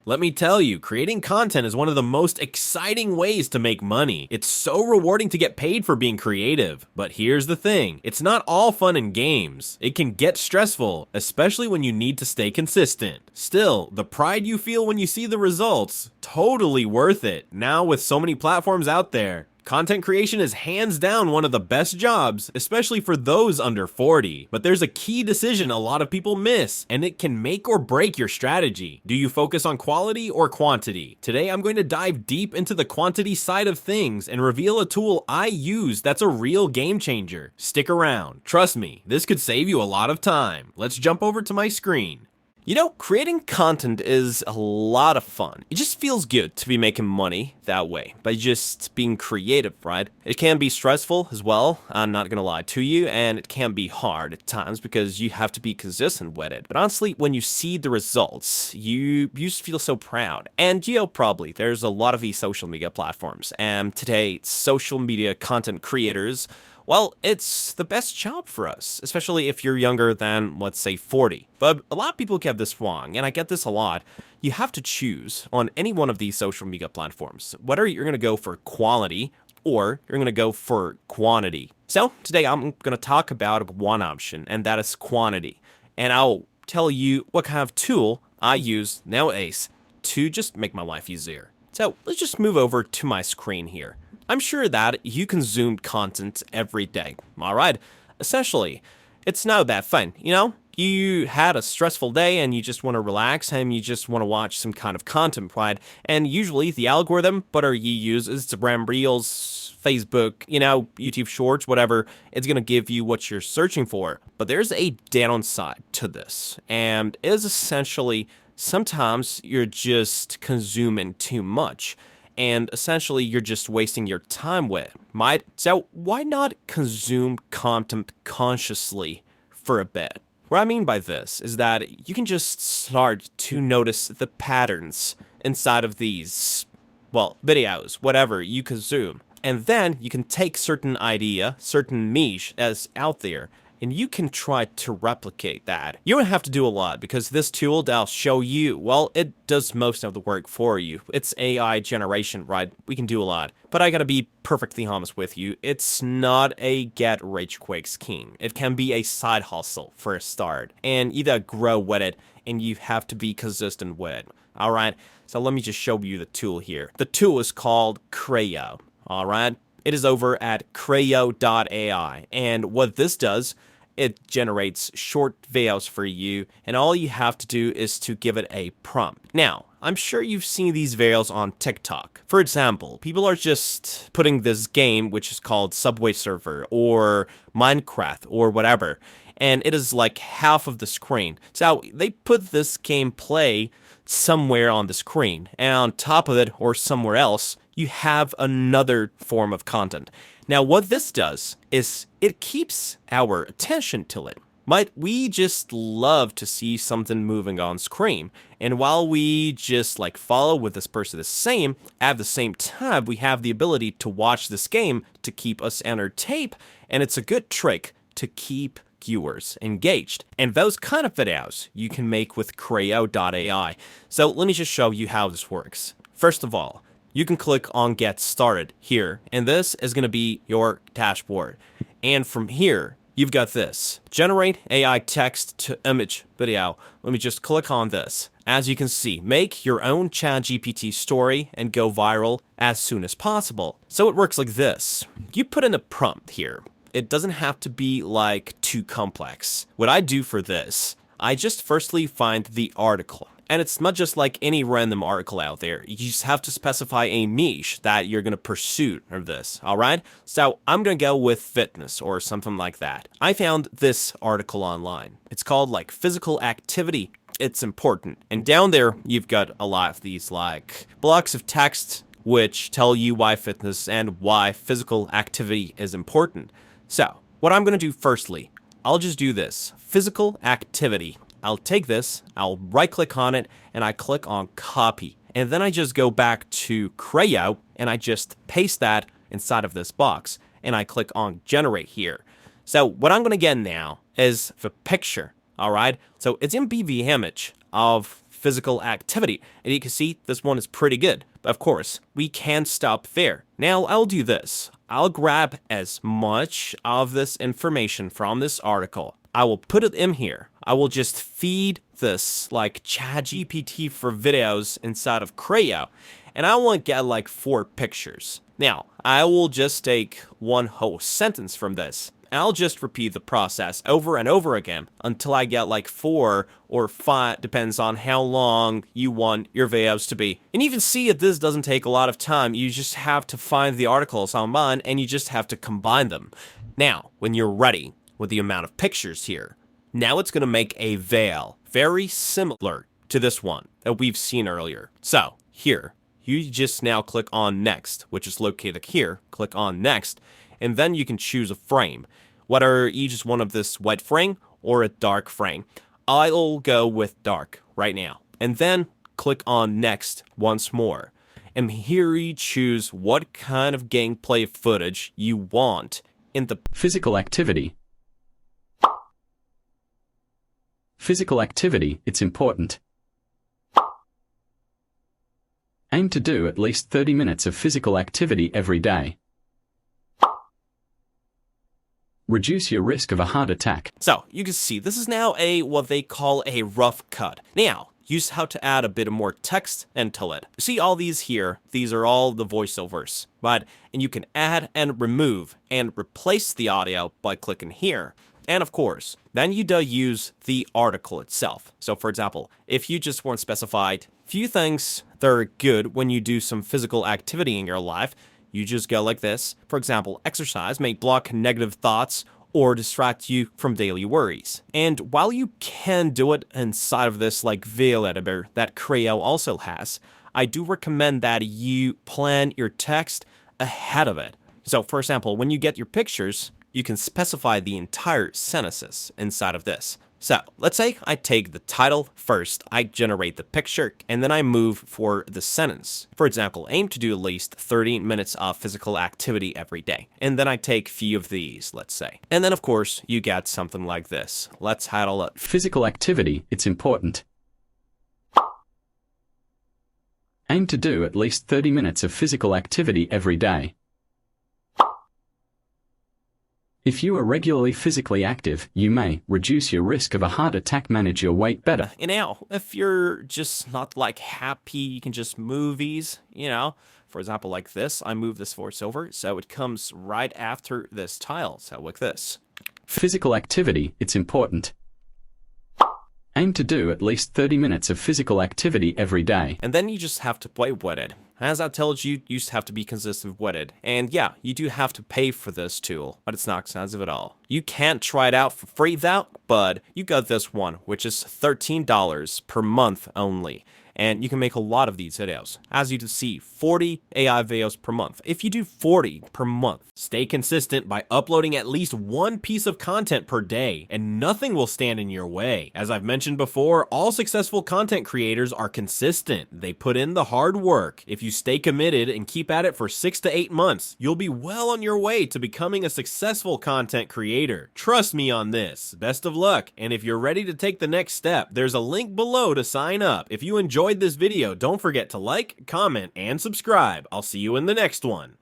Let me tell you, creating content is one of the most exciting ways to make money. It's so rewarding to get paid for being creative. But here's the thing, it's not all fun and games. It can get stressful, especially when you need to stay consistent. Still, the pride you feel when you see the results, totally worth it. Now with so many platforms out there, content creation is hands down one of the best jobs, especially for those under 40. But there's a key decision a lot of people miss, and it can make or break your strategy. Do you focus on quality or quantity? Today, I'm going to dive deep into the quantity side of things and reveal a tool I use that's a real game changer. Stick around. Trust me, this could save you a lot of time. Let's jump over to my screen. You know, creating content is a lot of fun. It just feels good to be making money that way, by just being creative, right? It can be stressful as well, I'm not gonna lie to you, and it can be hard at times because you have to be consistent with it. But honestly, when you see the results, you just feel so proud. And probably, there's a lot of these social media platforms, and today, social media content creators, well, it's the best job for us, especially if you're younger than, let's say, 40. But a lot of people get this wrong, and I get this a lot. You have to choose on any one of these social media platforms, whether you're going to go for quality or you're going to go for quantity. So today I'm going to talk about one option, and that is quantity. And I'll tell you what kind of tool I use nowadays to just make my life easier. So let's just move over to my screen here. I'm sure that you consume content every day, alright? Essentially, it's not that fun, you know? You had a stressful day and you just want to relax and you just want to watch some kind of content, right? And usually the algorithm, whether you use Instagram Reels, Facebook, YouTube Shorts, whatever, it's going to give you what you're searching for. But there's a downside to this, and it is essentially sometimes you're just consuming too much. And essentially, you're just wasting your time with it. So why not consume content consciously for a bit? What I mean by this is that you can just start to notice the patterns inside of these, well, videos, whatever you consume. And then you can take certain idea, certain niche as out there, and you can try to replicate that. You don't have to do a lot because this tool that'll show you, well, it does most of the work for you. It's AI generation, right? We can do a lot. But I gotta be perfectly honest with you, it's not a get-rich-quick scheme. It can be a side hustle for a start, and you gotta grow with it, and you have to be consistent with it. Alright, so let me just show you the tool here. The tool is called Crayo, alright? It is over at Crayo AI, and what this does, it generates short videos for you, and all you have to do is to give it a prompt. Now, I'm sure you've seen these videos on TikTok. For example, people are just putting this game, which is called Subway Surfer, or Minecraft, or whatever, and it is like half of the screen. So they put this gameplay somewhere on the screen, and on top of it, or somewhere else, you have another form of content. Now, what this does is it keeps our attention to it. We just love to see something moving on screen. And while we just follow with this person the same, at the same time, we have the ability to watch this game to keep us entertained. And it's a good trick to keep viewers engaged. And those kind of videos you can make with Crayo AI. So let me just show you how this works. First of all, you can click on Get Started here, and this is going to be your dashboard. And from here, you've got this. Generate AI text to image video. Let me just click on this. As you can see, make your own ChatGPT story and go viral as soon as possible. So it works like this. You put in a prompt here. It doesn't have to be too complex. What I do for this, I just firstly find the article. And it's not just like any random article out there. You just have to specify a niche that you're going to pursue of this, alright? So I'm going to go with fitness or something like that. I found this article online. It's called physical activity. It's important. And down there, you've got a lot of these blocks of text which tell you why fitness and why physical activity is important. So what I'm going to do firstly, I'll just do this. Physical activity. I'll take this, I'll right click on it, and I click on copy. And then I just go back to Crayo, and I just paste that inside of this box. And I click on generate here. So what I'm going to get now is the picture, alright? So it's going to be the image of physical activity. And you can see this one is pretty good. But of course, we can't stop there. Now I'll do this. I'll grab as much of this information from this article. I will put it in here. I will just feed this like ChatGPT for videos inside of Crayo. And I want to get like 4 pictures. Now, I will just take one whole sentence from this. I'll just repeat the process over and over again until I get like 4 or 5, depends on how long you want your videos to be. And you can see that this doesn't take a lot of time. You just have to find the articles online and you just have to combine them. Now, when you're ready with the amount of pictures here, now it's going to make a veil very similar to this one that we've seen earlier. So here, you just now click on next, which is located here. Click on next, and then you can choose a frame, whether you just want this white frame or a dark frame. I'll go with dark right now, and then click on next once more. And here you choose what kind of gameplay footage you want in the physical activity. Physical activity, it's important. Aim to do at least 30 minutes of physical activity every day. Reduce your risk of a heart attack. So, you can see this is now what they call a rough cut. Now, use how to add a bit more text into it. See all these here, these are all the voiceovers. And you can add and remove and replace the audio by clicking here. And of course, then you do use the article itself. So for example, if you just want specified few things that are good when you do some physical activity in your life, you just go like this. For example, exercise may block negative thoughts or distract you from daily worries. And while you can do it inside of this like veil editor that Crayo also has, I do recommend that you plan your text ahead of it. So for example, when you get your pictures, you can specify the entire sentences inside of this. So let's say I take the title first, I generate the picture, and then I move for the sentence. For example, aim to do at least 30 minutes of physical activity every day. And then I take a few of these, let's say. And then of course, you get something like this. Let's title it physical activity, it's important. Aim to do at least 30 minutes of physical activity every day. If you are regularly physically active, you may reduce your risk of a heart attack, manage your weight better. And now, if you're just not like happy, you can just move these, For example, like this, I move this voiceover, so it comes right after this tile, so like this. Physical activity, it's important. Aim to do at least 30 minutes of physical activity every day. And then you just have to play with it. As I told you, you just have to be consistent with it. And yeah, you do have to pay for this tool, but it's not expensive at all. You can't try it out for free though, but you got this one, which is $13 per month only. And you can make a lot of these videos. As you can see, 40 AI videos per month. If you do 40 per month, stay consistent by uploading at least one piece of content per day, and nothing will stand in your way. As I've mentioned before, all successful content creators are consistent. They put in the hard work. If you stay committed and keep at it for 6 to 8 months, you'll be well on your way to becoming a successful content creator. Trust me on this. Best of luck, and if you're ready to take the next step, there's a link below to sign up. If you enjoyed this video, don't forget to like, comment, and subscribe. I'll see you in the next one.